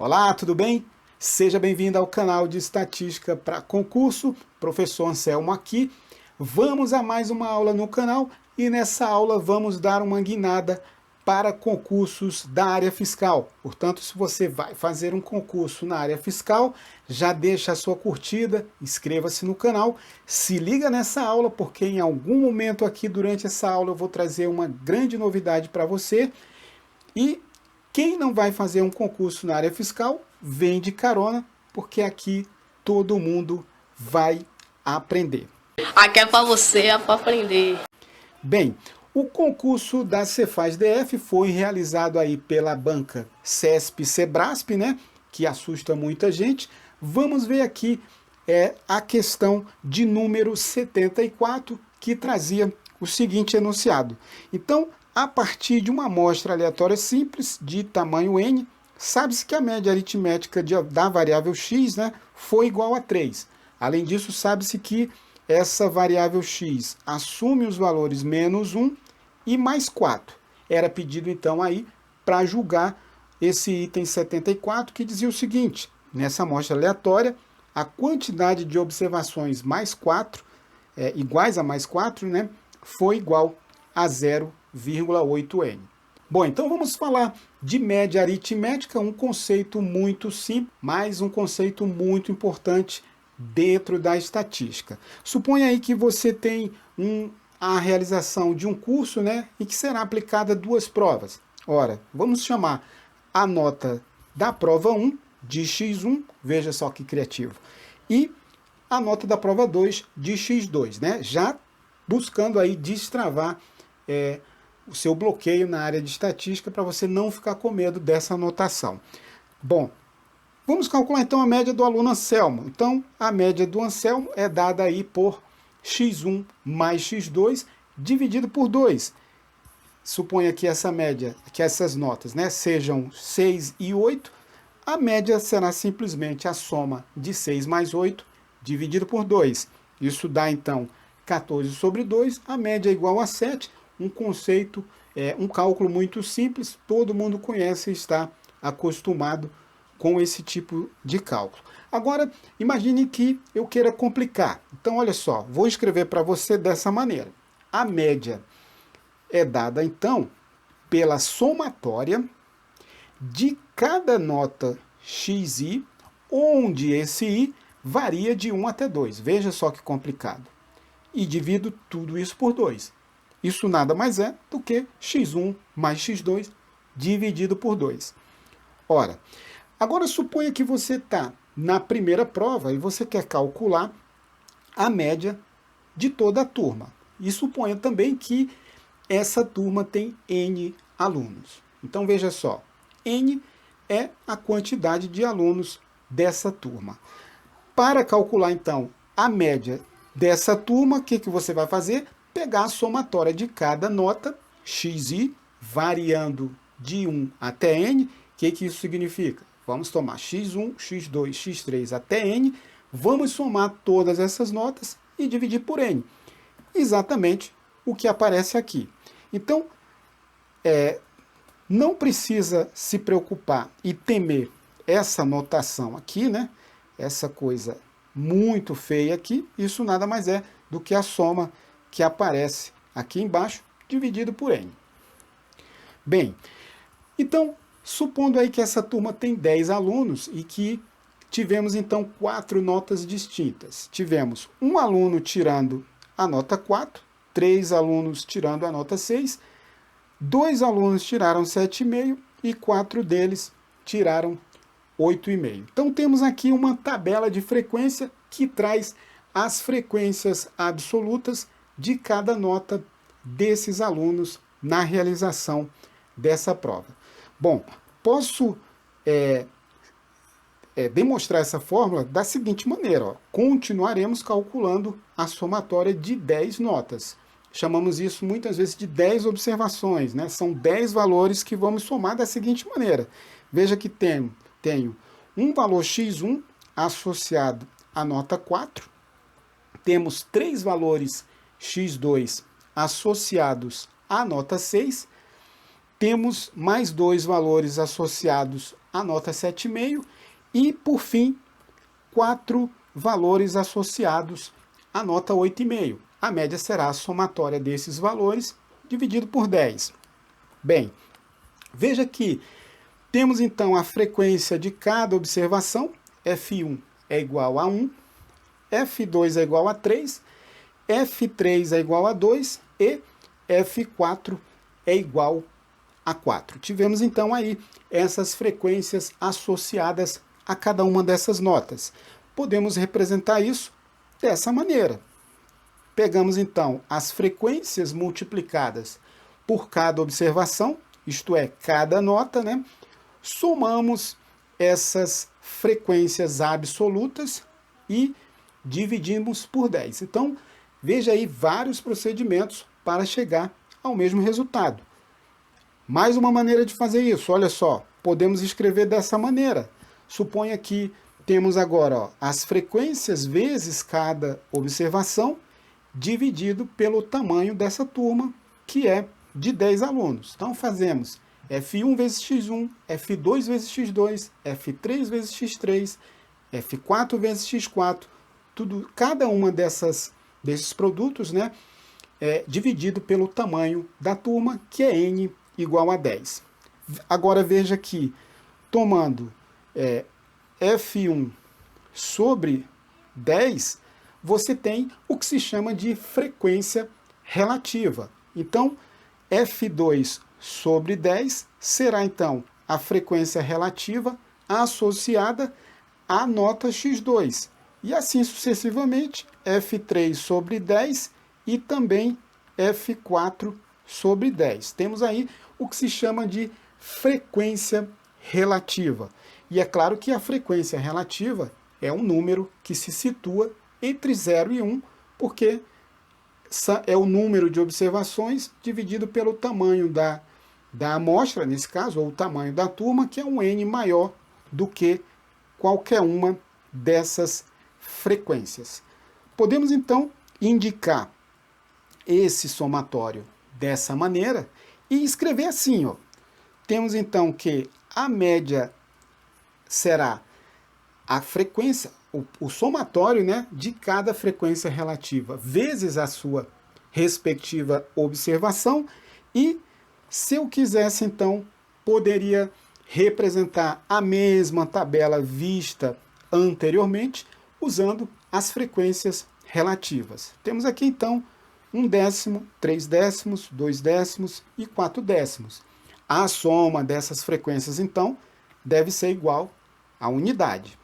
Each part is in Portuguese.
Olá, tudo bem? Seja bem-vindo ao canal de Estatística para Concurso. Professor Anselmo aqui. Vamos a mais uma aula no canal e nessa aula vamos dar uma guinada para concursos da área fiscal. Portanto, se você vai fazer um concurso na área fiscal, já deixa a sua curtida, inscreva-se no canal, se liga nessa aula, porque em algum momento aqui durante essa aula eu vou trazer uma grande novidade para você. E quem não vai fazer um concurso na área fiscal, vem de carona, porque aqui todo mundo vai aprender. Aqui é para você, é para aprender. Bem, o concurso da Cefaz-DF foi realizado aí pela banca CESP-Cebrasp, né? Que assusta muita gente. Vamos ver aqui a questão de número 74, que trazia o seguinte enunciado. Então, a partir de uma amostra aleatória simples de tamanho n, sabe-se que a média aritmética da variável x, né, foi igual a 3. Além disso, sabe-se que essa variável x assume os valores menos 1 e mais 4. Era pedido então aí para julgar esse item 74, que dizia o seguinte: nessa amostra aleatória, a quantidade de observações mais 4, iguais a mais 4, né, foi igual a 0,8n. Bom, então vamos falar de média aritmética, um conceito muito simples, mas um conceito muito importante dentro da estatística. Suponha aí que você tem a realização de um curso, né, em que será aplicada duas provas. Ora, vamos chamar a nota da prova 1 de x1, veja só que criativo, e a nota da prova 2 de x2, né, já buscando aí destravar o seu bloqueio na área de estatística para você não ficar com medo dessa anotação. Bom, vamos calcular então a média do aluno Anselmo. Então, a média do Anselmo é dada aí por x1 mais x2 dividido por 2. Suponha que essa média, que essas notas, né, sejam 6 e 8. A média será simplesmente a soma de 6 mais 8 dividido por 2. Isso dá então 14 sobre 2, a média é igual a 7, um conceito, um cálculo muito simples, todo mundo conhece e está acostumado com esse tipo de cálculo. Agora, imagine que eu queira complicar. Então, olha só, vou escrever para você dessa maneira. A média é dada, então, pela somatória de cada nota xi, onde esse i varia de 1 até 2. Veja só que complicado. E divido tudo isso por 2. Isso nada mais é do que x1 mais x2 dividido por 2. Ora, agora suponha que você está na primeira prova e você quer calcular a média de toda a turma. E suponha também que essa turma tem n alunos. Então veja só, n é a quantidade de alunos dessa turma. Para calcular então a média dessa turma, o que você vai fazer? Pegar a somatória de cada nota, xi, variando de 1 até n. O que isso significa? Vamos tomar x1, x2, x3 até n, vamos somar todas essas notas e dividir por n. Exatamente o que aparece aqui. Então, não precisa se preocupar e temer essa notação aqui, né? Essa coisa muito feia aqui, isso nada mais é do que a soma que aparece aqui embaixo, dividido por n. Bem, então, supondo aí que essa turma tem 10 alunos e que tivemos então 4 notas distintas. Tivemos um aluno tirando a nota 4, 3 alunos tirando a nota 6, 2 alunos tiraram 7,5 e 4 deles tiraram 8,5. Então temos aqui uma tabela de frequência que traz as frequências absolutas de cada nota desses alunos na realização dessa prova. Bom, posso demonstrar essa fórmula da seguinte maneira. Ó. Continuaremos calculando a somatória de 10 notas. Chamamos isso muitas vezes de 10 observações, né? São 10 valores que vamos somar da seguinte maneira. Veja que tenho um valor x1 associado à nota 4, temos 3 valores x2 associados à nota 6, temos mais dois valores associados à nota 7,5 e, por fim, 4 valores associados à nota 8,5. A média será a somatória desses valores dividido por 10. Bem, veja que temos então a frequência de cada observação. F1 é igual a 1, F2 é igual a 3, F3 é igual a 2 e F4 é igual a 4. Tivemos então aí essas frequências associadas a cada uma dessas notas. Podemos representar isso dessa maneira. Pegamos então as frequências multiplicadas por cada observação, isto é, cada nota, né? Somamos essas frequências absolutas e dividimos por 10. Então, veja aí vários procedimentos para chegar ao mesmo resultado. Mais uma maneira de fazer isso, olha só, podemos escrever dessa maneira. Suponha que temos agora as frequências vezes cada observação dividido pelo tamanho dessa turma, que é de 10 alunos. Então fazemos F1 vezes x1, F2 vezes x2, F3 vezes x3, F4 vezes x4, cada uma desses produtos, né, é dividido pelo tamanho da turma, que é n igual a 10. Agora veja que, tomando F1 sobre 10, você tem o que se chama de frequência relativa. Então, F2 sobre 10 será, então, a frequência relativa associada à nota x2. E assim sucessivamente, F3 sobre 10 e também F4 sobre 10. Temos aí o que se chama de frequência relativa. E é claro que a frequência relativa é um número que se situa entre 0 e 1, porque é o número de observações dividido pelo tamanho da amostra, nesse caso, ou o tamanho da turma, que é um n maior do que qualquer uma dessas frequências. Podemos, então, indicar esse somatório dessa maneira e escrever assim, ó. Temos, então, que a média será a frequência, o somatório, né, de cada frequência relativa vezes a sua respectiva observação. E se eu quisesse, então, poderia representar a mesma tabela vista anteriormente usando as frequências relativas. Temos aqui, então, 1 décimo, 3 décimos, 2 décimos e 4 décimos. A soma dessas frequências, então, deve ser igual à unidade.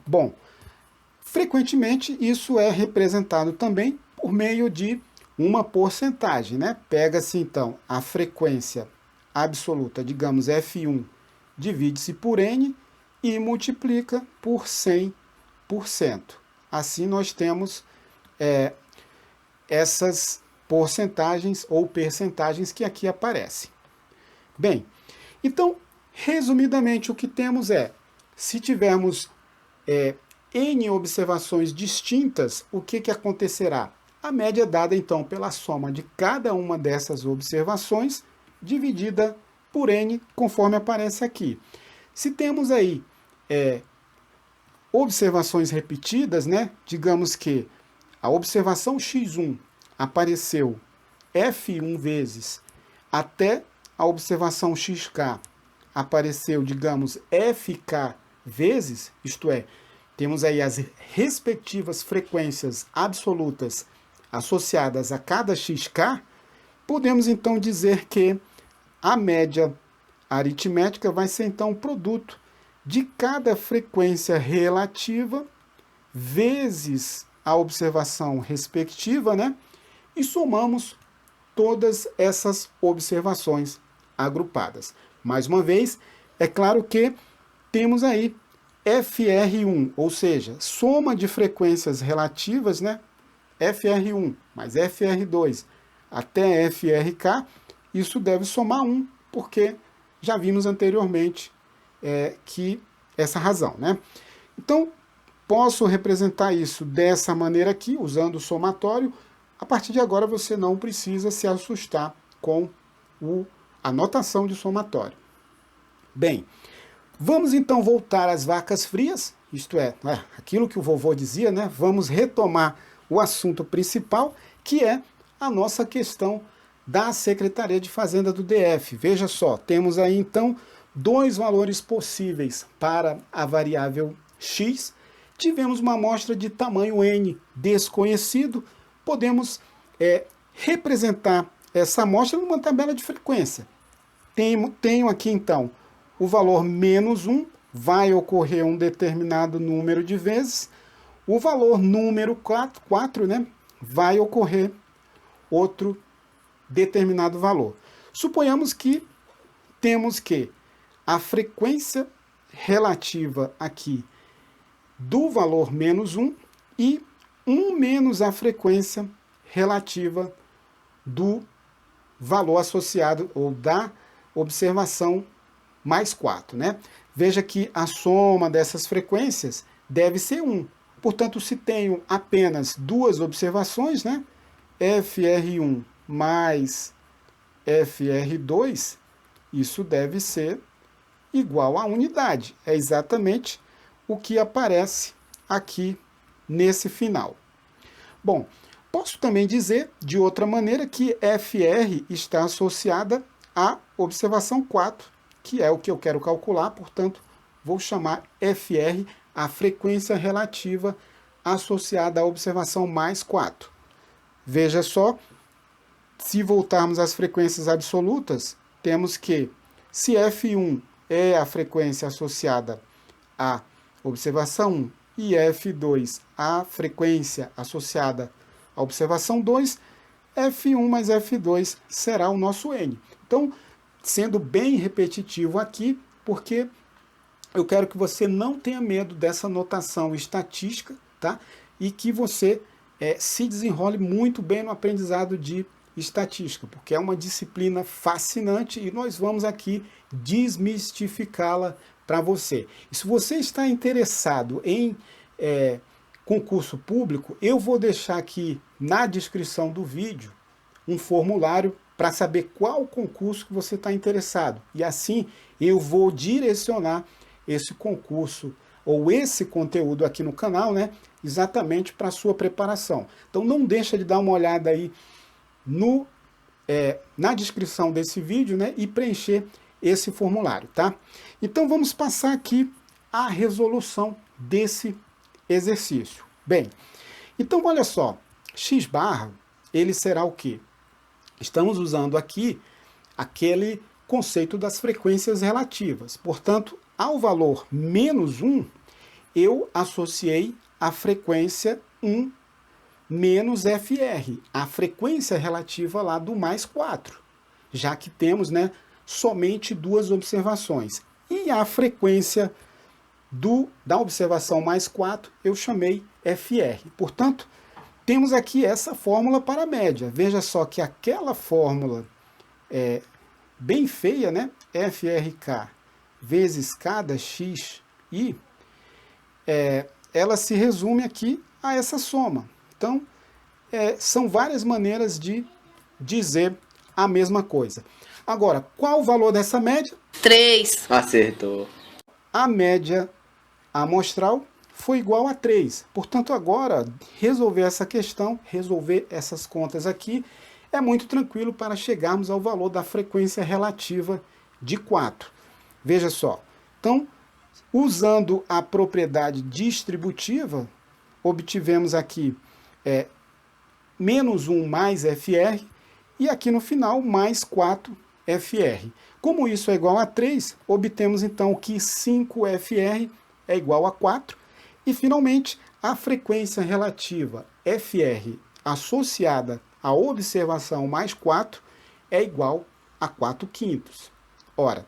Bom, frequentemente isso é representado também por meio de uma porcentagem, né? Pega-se então a frequência absoluta, digamos F1, divide-se por N e multiplica por 100%. Assim nós temos essas porcentagens ou percentagens que aqui aparecem. Bem, então, resumidamente, o que temos se tivermos N observações distintas, o que acontecerá? A média é dada, então, pela soma de cada uma dessas observações, dividida por N, conforme aparece aqui. Se temos aí observações repetidas, né? Digamos que a observação x1 apareceu F1 vezes, até a observação xk apareceu, digamos, FK vezes, isto é, temos aí as respectivas frequências absolutas associadas a cada xk, podemos então dizer que a média aritmética vai ser então o produto de cada frequência relativa vezes a observação respectiva, né? E somamos todas essas observações agrupadas. Mais uma vez, é claro que temos aí FR1, ou seja, soma de frequências relativas, né? FR1 mais FR2 até FRK, isso deve somar 1, porque já vimos anteriormente que essa razão, né? Então, posso representar isso dessa maneira aqui, usando o somatório. A partir de agora, você não precisa se assustar com a notação de somatório. Bem, vamos então voltar às vacas frias, isto é, aquilo que o vovô dizia, né? Vamos retomar o assunto principal, que é a nossa questão da Secretaria de Fazenda do DF. Veja só, temos aí então dois valores possíveis para a variável x. Tivemos uma amostra de tamanho n desconhecido, podemos representar essa amostra numa tabela de frequência. Tenho aqui então o valor menos 1, vai ocorrer um determinado número de vezes. O valor número 4, né, vai ocorrer outro determinado valor. Suponhamos que temos que a frequência relativa aqui do valor menos 1 e 1 menos a frequência relativa do valor associado ou da observação mais 4, né? Veja que a soma dessas frequências deve ser 1. Portanto, se tenho apenas duas observações, né? FR1 mais FR2, isso deve ser igual à unidade. É exatamente o que aparece aqui nesse final. Bom, posso também dizer de outra maneira que FR está associada à observação 4, que é o que eu quero calcular, portanto, vou chamar FR a frequência relativa associada à observação mais 4. Veja só, se voltarmos às frequências absolutas, temos que, se F1 é a frequência associada à observação 1 e F2 a frequência associada à observação 2, F1 mais F2 será o nosso N. Então, sendo bem repetitivo aqui, porque eu quero que você não tenha medo dessa notação estatística, tá? E que você se desenrole muito bem no aprendizado de estatística, porque é uma disciplina fascinante e nós vamos aqui desmistificá-la para você. E se você está interessado em concurso público, eu vou deixar aqui na descrição do vídeo um formulário para saber qual concurso que você está interessado. E assim eu vou direcionar esse concurso ou esse conteúdo aqui no canal, né, exatamente para a sua preparação. Então não deixa de dar uma olhada aí na descrição desse vídeo, né, e preencher esse formulário, tá? Então vamos passar aqui a resolução desse exercício. Bem, então olha só, x barra, ele será o quê? Estamos usando aqui aquele conceito das frequências relativas. Portanto, ao valor menos 1, eu associei a frequência 1 menos FR, a frequência relativa lá do mais 4, já que temos, né, somente duas observações. E a frequência da observação mais 4 eu chamei FR. Portanto, temos aqui essa fórmula para a média. Veja só que aquela fórmula bem feia, né? FRK vezes cada xi, ela se resume aqui a essa soma. Então, são várias maneiras de dizer a mesma coisa. Agora, qual o valor dessa média? 3. Acertou. A média amostral foi igual a 3. Portanto, agora, resolver essa questão, resolver essas contas aqui, é muito tranquilo para chegarmos ao valor da frequência relativa de 4. Veja só. Então, usando a propriedade distributiva, obtivemos aqui menos 1 mais FR, e aqui no final, mais 4 FR. Como isso é igual a 3, obtemos então que 5 FR é igual a 4, e finalmente a frequência relativa FR associada à observação mais 4 é igual a 4/5. Ora,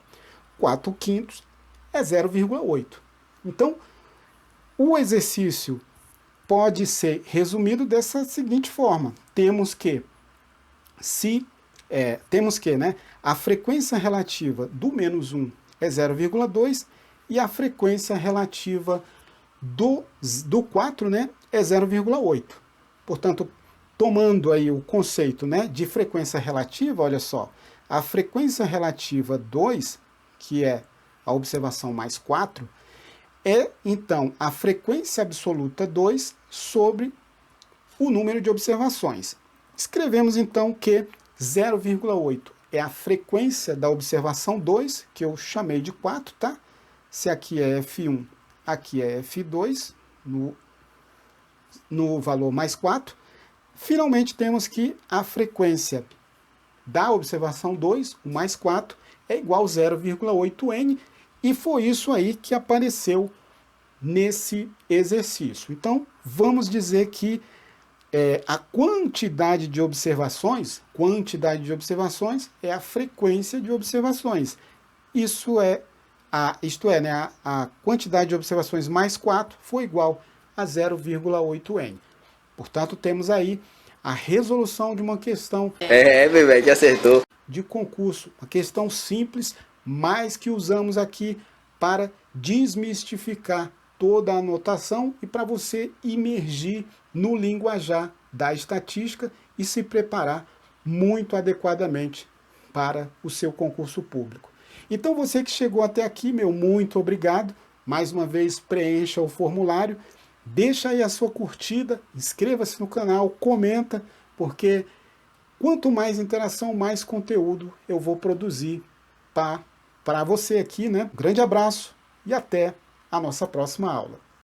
4/5 é 0,8. Então, o exercício pode ser resumido dessa seguinte forma. Temos que, né, a frequência relativa do menos 1 é 0,2 e a frequência relativa do 4, né, é 0,8. Portanto, tomando aí o conceito, né, de frequência relativa, olha só, A frequência relativa 2, que é a observação mais 4, é então a frequência absoluta 2 sobre o número de observações. Escrevemos então que 0,8 é a frequência da observação 2, que eu chamei de 4, tá? Se aqui é F1, aqui é F2, no valor mais 4. Finalmente temos que a frequência da observação 2, o mais 4, é igual a 0,8n, e foi isso aí que apareceu nesse exercício. Então, vamos dizer que a quantidade de observações é a frequência de observações. Isto é, né, a quantidade de observações mais 4 foi igual a 0,8n. Portanto, temos aí a resolução de uma questão bebê, acertou. de concurso, uma questão simples, mas que usamos aqui para desmistificar toda a anotação e para você imergir no linguajar da estatística e se preparar muito adequadamente para o seu concurso público. Então você que chegou até aqui, meu muito obrigado. Mais uma vez, preencha o formulário, deixa aí a sua curtida, inscreva-se no canal, comenta, porque quanto mais interação, mais conteúdo eu vou produzir para você aqui, né? Um grande abraço e até a nossa próxima aula.